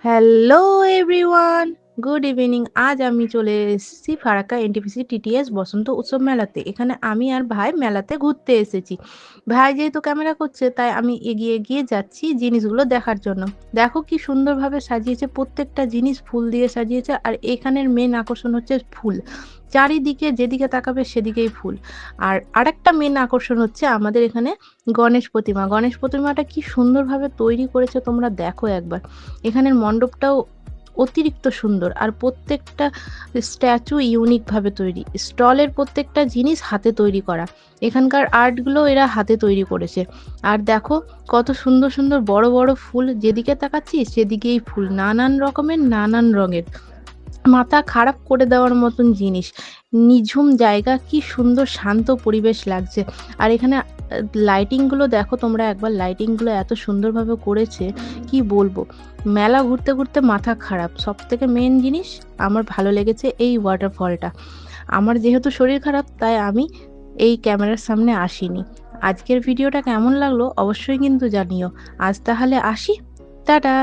Hello everyone, good evening. আজ আমি চলে এসেছি ফারাক্কা এনটিপিসি টিটিএস বসন্ত উৎসব মেলাতে। এখানে আমি আর ভাই মেলাতে ঘুরতে এসেছি। ভাই যেহেতু ক্যামেরা করছে তাই আমি এগিয়ে এগিয়ে যাচ্ছি জিনিসগুলো দেখার জন্য। দেখো কি সুন্দরভাবে সাজিয়েছে, প্রত্যেকটা জিনিস ফুল দিয়ে সাজিয়েছে। আর এখানের মেন আকর্ষণ হচ্ছে ফুল। চারিদিকে যেদিকে তাকাবে সেদিকেই ফুল। আর আরেকটা মেন আকর্ষণ হচ্ছে আমাদের এখানে গণেশ প্রতিমা। গণেশ প্রতিমাটা কি সুন্দরভাবে তৈরি করেছে তোমরা দেখো একবার। এখানের মণ্ডপটাও অতিরিক্ত সুন্দর। আর প্রত্যেকটা স্ট্যাচু ইউনিকভাবে তৈরি। স্টলের প্রত্যেকটা জিনিস হাতে তৈরি করা। এখানকার আর্টগুলো এরা হাতে তৈরি করেছে। আর দেখো কত সুন্দর সুন্দর বড় বড় ফুল, যেদিকে তাকাচ্ছি সেদিকেই ফুল, নানান রকমের নানান রঙের। মাথা খারাপ করে দেওয়ার মতন জিনিস। নিঝুম জায়গা, কি সুন্দর শান্ত পরিবেশ লাগছে। আর এখানে লাইটিংগুলো দেখো তোমরা একবার, লাইটিংগুলো এত সুন্দরভাবে করেছে কি বলবো। মেলা ঘুরতে ঘুরতে মাথা খারাপ। সব থেকে মেন জিনিস আমার ভালো লেগেছে এই ওয়াটারফলটা। আমার যেহেতু শরীর খারাপ তাই আমি এই ক্যামেরার সামনে আসিনি। আজকের ভিডিওটা কেমন লাগলো অবশ্যই কিন্তু জানিও। আজ তাহলে আসি, টাটা।